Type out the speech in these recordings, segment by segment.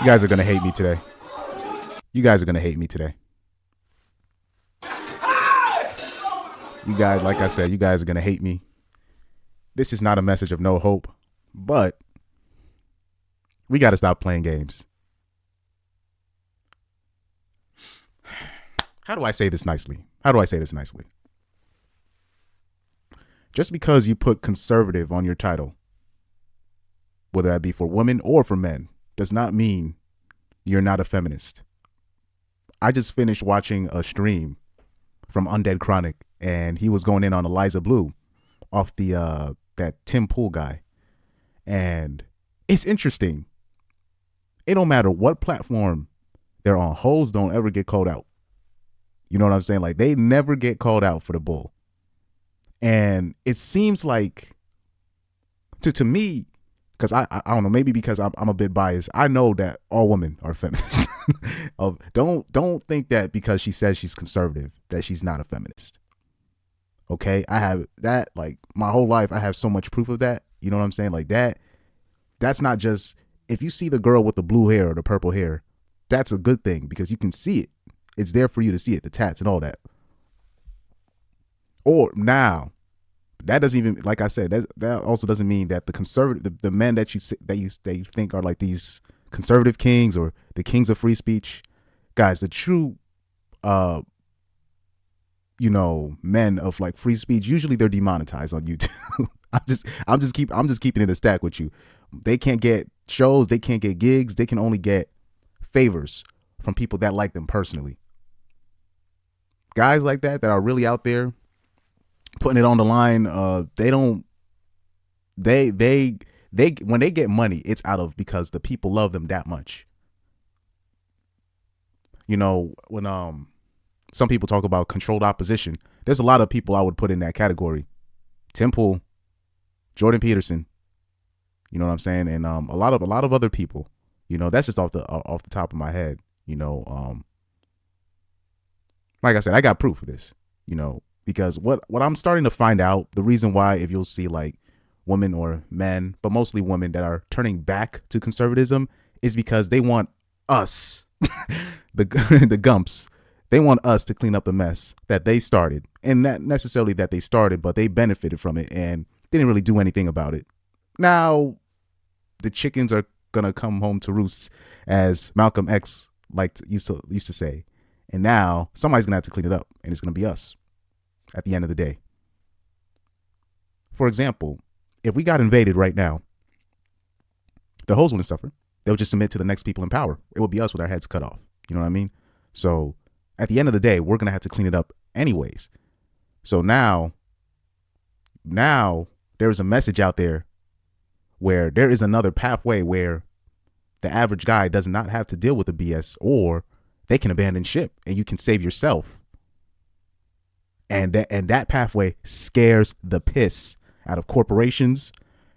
You guys are gonna hate me today. You guys are gonna hate me today. You guys, like I said, you guys are gonna hate me. This is not a message of no hope, but we got to stop playing games. How do I say this nicely? Just because you put conservative on your title, whether that be for women or for men, does not mean you're not a feminist. I just finished watching a stream from Undead Chronic, and he was going in on Eliza Blue off the that Tim Pool guy. And it's interesting. It don't matter what platform they're on. Hoes don't ever get called out. You know what I'm saying? Like, they never get called out for the bull. And it seems like, to me, because I don't know, maybe because I'm a bit biased, I know that all women are feminists. Don't think that because she says she's conservative that she's not a feminist. Okay, I have that, like, my whole life. I have so much proof of that. You know what I'm saying? Like, that's not just, if you see the girl with the blue hair or the purple hair, that's a good thing because you can see it. It's there for you to see it, the tats and all that. Or now, that doesn't even, like I said, that also doesn't mean that the conservative, the men that you think are like these conservative kings or the kings of free speech, guys, the true men of like free speech, usually they're demonetized on YouTube. I'm just keeping it a stack with you. They can't get shows, they can't get gigs, they can only get favors from people that like them personally. Guys like that are really out there putting it on the line, they when they get money, it's out of because the people love them that much. You know, when some people talk about controlled opposition, there's a lot of people I would put in that category. Tim Pool, Jordan Peterson, you know what I'm saying, and a lot of other people. You know, that's just off the top of my head. You know, like I said, I got proof of this. You know, because what I'm starting to find out, the reason why, if you'll see like women or men, but mostly women that are turning back to conservatism, is because they want us, the Gumps. They want us to clean up the mess that they started, and not necessarily that they started, but they benefited from it and didn't really do anything about it. Now, the chickens are gonna come home to roost, as Malcolm X used to say, and now somebody's gonna have to clean it up, and it's gonna be us at the end of the day. For example, if we got invaded right now, the hoes wouldn't suffer. They'll just submit to the next people in power. It will be us with our heads cut off. You know what I mean? So at the end of the day, we're going to have to clean it up anyways. So now there's a message out there where there is another pathway where the average guy does not have to deal with the BS, or they can abandon ship and you can save yourself. And that pathway scares the piss out of corporations,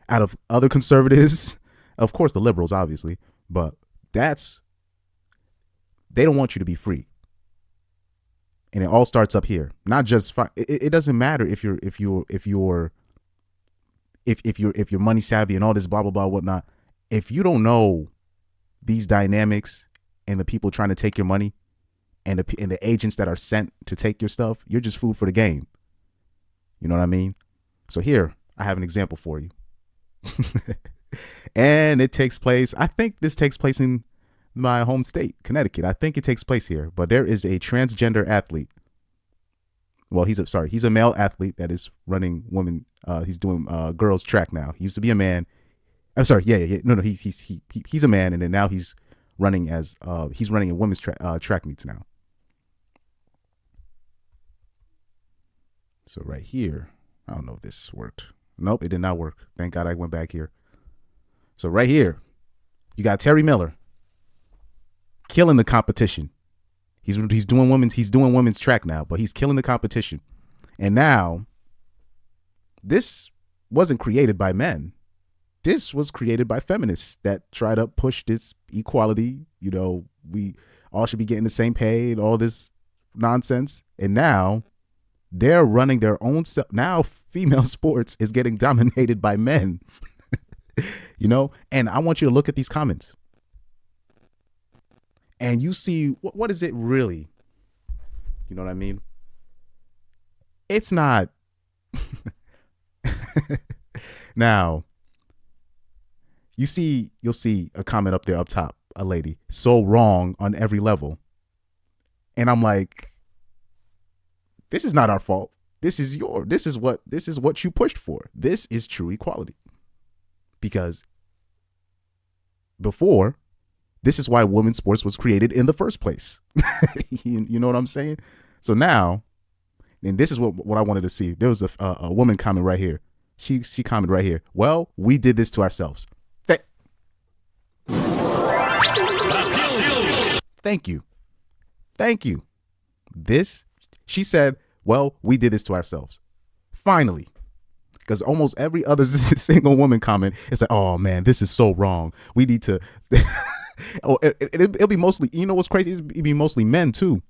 out of other conservatives, of course the liberals, obviously, but they don't want you to be free. And it all starts up here. Not just it doesn't matter if you're money savvy and all this blah blah blah whatnot. If you don't know these dynamics and the people trying to take your money, and the agents that are sent to take your stuff, you're just food for the game. You know what I mean? So here, I have an example for you. And it takes place, I think this takes place in my home state, Connecticut. I think it takes place here. But there is a transgender athlete. Well, he's a male athlete that is running women. He's doing girls track now. He used to be a man. I'm sorry. Yeah. No. He's a man, and then now he's running in women's track meets now. So right here, I don't know if this worked. Nope, it did not work. Thank God I went back here. So right here, you got Terry Miller killing the competition. He's doing women's track now, but he's killing the competition. And now, this wasn't created by men. This was created by feminists that try to push this equality. You know, we all should be getting the same pay and all this nonsense. And now they're running their own self. Now female sports is getting dominated by men. You know, and I want you to look at these comments. and you see what is it really? You know what I mean? It's not. Now, you'll see a comment up there up top, a lady, so wrong on every level. And I'm like, this is not our fault. This is what you pushed for. This is true equality. Because before, this is why women's sports was created in the first place. You know what I'm saying? So now, and this is what I wanted to see. There was a woman comment right here. She commented right here. Well, we did this to ourselves. Thank you. She said, well, we did this to ourselves. Finally. Because almost every other single woman comment is like, oh man, this is so wrong. We need to. It'll be mostly, you know what's crazy? It'll be mostly men too.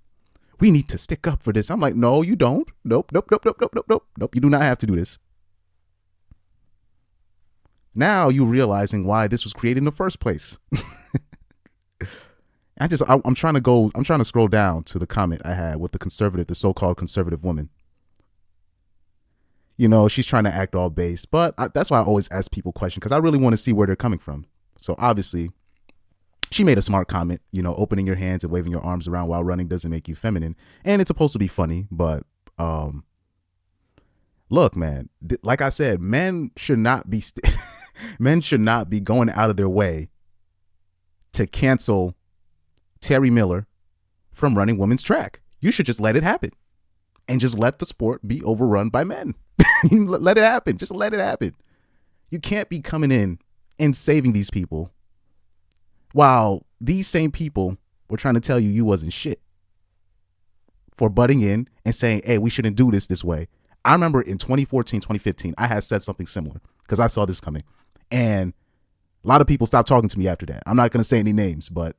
We need to stick up for this. I'm like, no, you don't. Nope. You do not have to do this. Now you realizing why this was created in the first place. I'm trying to scroll down to the comment I had with the so-called conservative woman. You know, she's trying to act all base, but that's why I always ask people questions, because I really want to see where they're coming from. So obviously, she made a smart comment, you know, opening your hands and waving your arms around while running doesn't make you feminine. And it's supposed to be funny, but look, man, like I said, men should not be going out of their way to cancel Terry Miller from running women's track. You should just let it happen and just let the sport be overrun by men. Let it happen. Just let it happen. You can't be coming in and saving these people while these same people were trying to tell you wasn't shit for butting in and saying, hey, we shouldn't do this way. I remember in 2014, 2015, I had said something similar because I saw this coming. And a lot of people stopped talking to me after that. I'm not going to say any names, but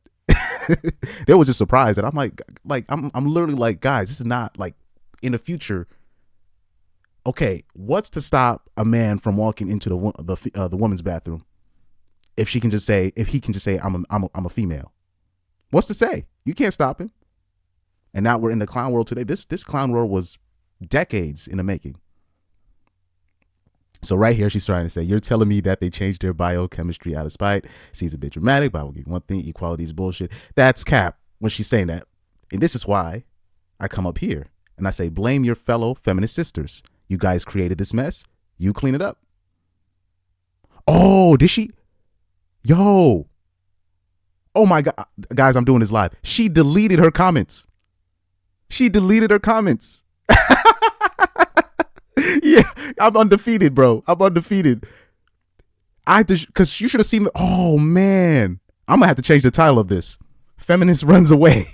they were just surprised that I'm like, I'm literally like, guys, this is not like in the future. Okay, what's to stop a man from walking into the woman's bathroom if he can just say I'm a female? What's to say? You can't stop him. And now we're in the clown world today. This clown world was decades in the making. So right here, she's trying to say, you're telling me that they changed their biochemistry out of spite. Seems a bit dramatic, but I will give you one thing. Equality is bullshit. That's cap when she's saying that. And this is why I come up here and I say, blame your fellow feminist sisters. You guys created this mess. You clean it up. Oh, did she? Yo. Oh my God. Guys, I'm doing this live. She deleted her comments. Yeah, I'm undefeated, bro. Because you should have seen. Oh man, I'm gonna have to change the title of this. Feminist runs away.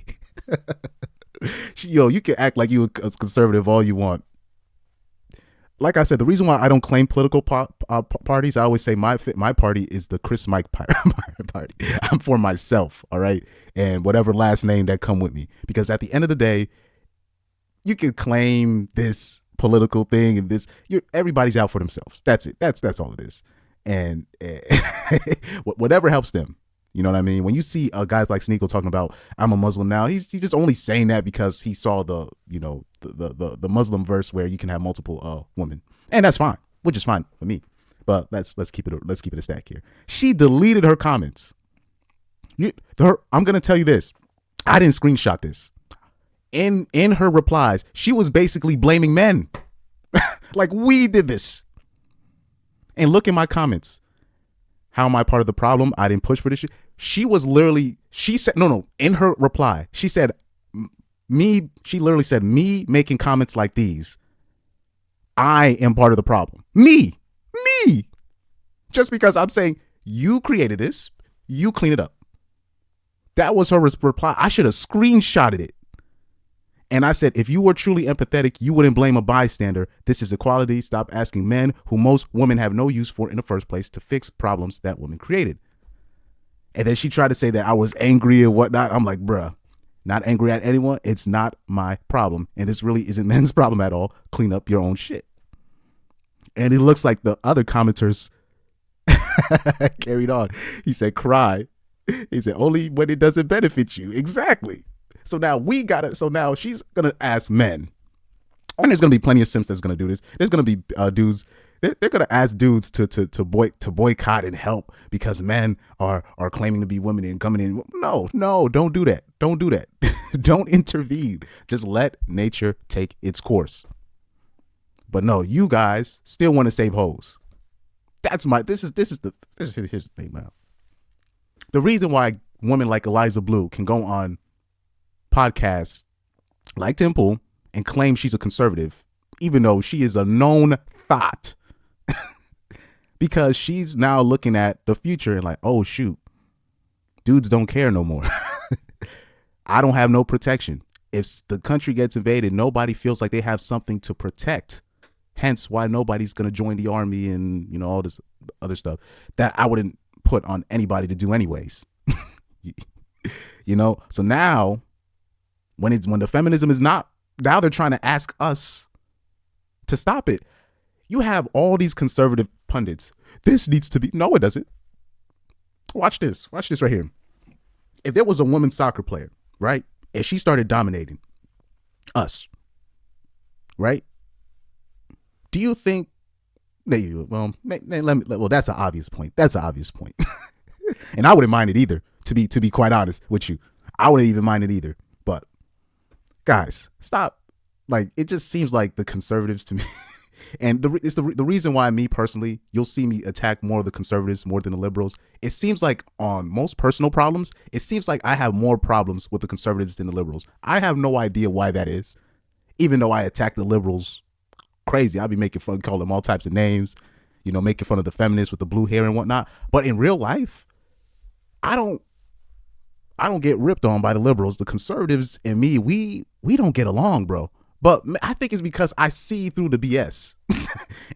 Yo, you can act like you a conservative all you want. Like I said, the reason why I don't claim political parties, I always say my party is the Chris Mike party. I'm for myself, all right, and whatever last name that come with me. Because at the end of the day, you can claim this political thing and everybody's out for themselves. That's it. That's all it is. And whatever helps them. You know what I mean? When you see guys like Sneeko talking about I'm a Muslim now, he's just only saying that because he saw the Muslim verse where you can have multiple women, and that's fine, which is fine for me. But let's keep it a stack here. She deleted her comments. I'm gonna tell you this. I didn't screenshot this. In her replies, she was basically blaming men. Like, we did this. And look in my comments. How am I part of the problem? I didn't push for this shit. She said, no, in her reply, she said, she literally said, me making comments like these, I am part of the problem. Me. Just because I'm saying, you created this, you clean it up. That was her reply. I should have screenshotted it. And I said, if you were truly empathetic, you wouldn't blame a bystander. This is equality. Stop asking men, who most women have no use for in the first place, to fix problems that women created. And then she tried to say that I was angry and whatnot. I'm like, bruh, not angry at anyone. It's not my problem. And this really isn't men's problem at all. Clean up your own shit. And it looks like the other commenters carried on. He said, cry. He said, only when it doesn't benefit you. Exactly. So now we got it. So now she's going to ask men. And there's going to be plenty of simps that's going to do this. There's going to be dudes. They're going to ask dudes to boycott and help because men are claiming to be women and coming in. No, don't do that. Don't do that. Don't intervene. Just let nature take its course. But no, you guys still want to save hoes. Here's the thing, man. The reason why women like Eliza Blue can go on podcasts like Tim Pool and claim she's a conservative, even though she is a known thought, because she's now looking at the future and like, oh shoot, dudes don't care no more. I don't have no protection. If the country gets invaded, nobody feels like they have something to protect. Hence why nobody's going to join the army and, you know, all this other stuff that I wouldn't put on anybody to do anyways. You know, so now when the feminism is not, now they're trying to ask us to stop it. You have all these conservative pundits. This needs to be, no, it doesn't. Watch this right here. If there was a woman soccer player, right, and she started dominating us, right? Do you think, well, that's an obvious point. And I wouldn't mind it either, to be quite honest with you. I wouldn't even mind it either. But guys, stop. Like, it just seems like the conservatives to me. And it's the reason why me personally, you'll see me attack more of the conservatives more than the liberals. It seems like on most personal problems, it seems like I have more problems with the conservatives than the liberals. I have no idea why that is. Even though I attack the liberals crazy, I'll be making fun, call them all types of names, you know, making fun of the feminists with the blue hair and whatnot. But in real life, I don't get ripped on by the liberals. The conservatives and me, we don't get along, bro. But I think it's because I see through the BS.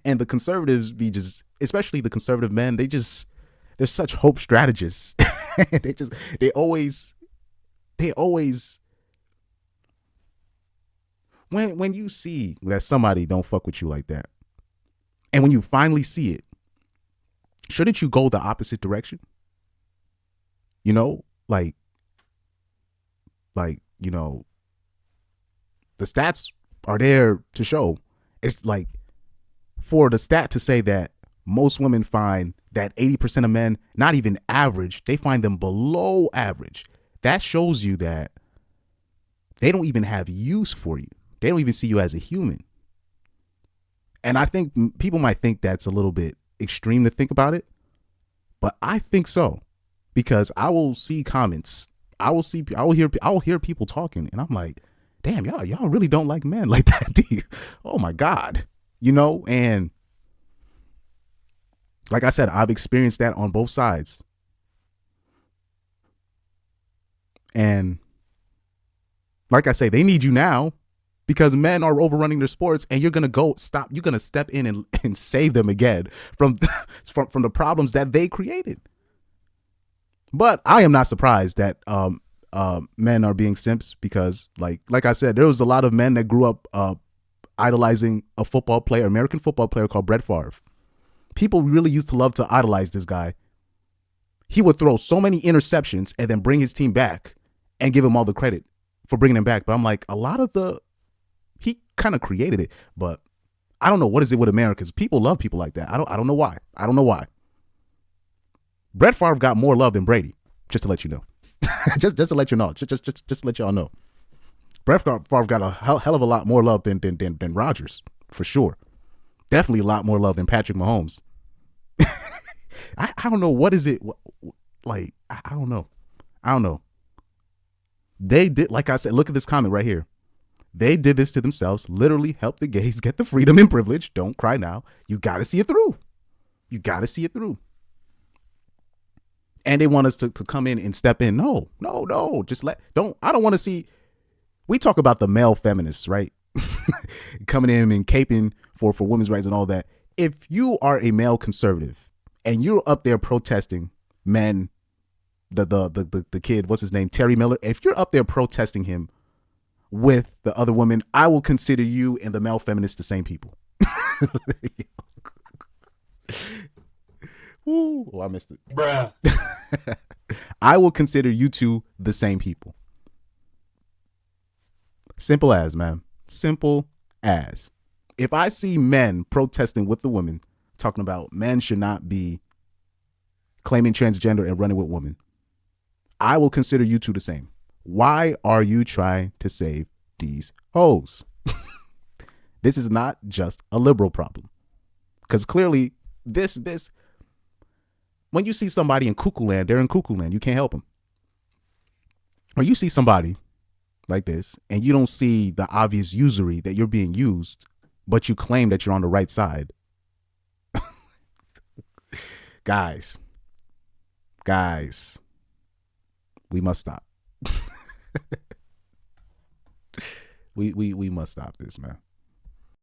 And the conservatives be just, especially the conservative men, they're such hope strategists. they always when you see that somebody don't fuck with you like that, and when you finally see it, shouldn't you go the opposite direction? You know, like, you know, the stats are there to show. It's like, for the stat to say that most women find that 80% of men, not even average, they find them below average. That shows you that they don't even have use for you. They don't even see you as a human. And I think people might think that's a little bit extreme to think about it, but I think so, because I will see comments. I will hear people talking, and I'm like, damn, y'all really don't like men like that, do you? Oh my God. You know, and like I said, I've experienced that on both sides. And like I say, they need you now because men are overrunning their sports, and you're going to step in and save them again from the problems that they created. But I am not surprised that men are being simps, because like I said, there was a lot of men that grew up idolizing a American football player called Brett Favre. People really used to love to idolize this guy. He would throw so many interceptions and then bring his team back and give him all the credit for bringing them back. But I'm like, he kind of created it, but I don't know what is it with Americans. People love people like that. I don't know why. I don't know why. Brett Favre got more love than Brady, just to let you know. just to let you know. Just to let y'all know. Brett Favre got a hell of a lot more love than Rodgers, for sure. Definitely a lot more love than Patrick Mahomes. I don't know. What is it? Like, I don't know. They did, like I said, look at this comment right here. They did this to themselves, literally help the gays get the freedom and privilege. Don't cry now. You got to see it through. And they want us to come in and step in. No. I don't want to see. We talk about the male feminists, right? Coming in and caping for women's rights and all that. If you are a male conservative and you're up there protesting men, the kid, what's his name, Terry Miller, if you're up there protesting him with the other women, I will consider you and the male feminists the same people. Ooh, I missed it. Bruh. I will consider you two the same people. Simple as, man. Simple as. If I see men protesting with the women, talking about men should not be claiming transgender and running with women, I will consider you two the same. Why are you trying to save these hoes? This is not just a liberal problem. Because clearly, this, when you see somebody in cuckoo land, they're in cuckoo land. You can't help them. Or you see somebody like this and you don't see the obvious usury that you're being used, but you claim that you're on the right side. Guys, we must stop. we must stop this, man.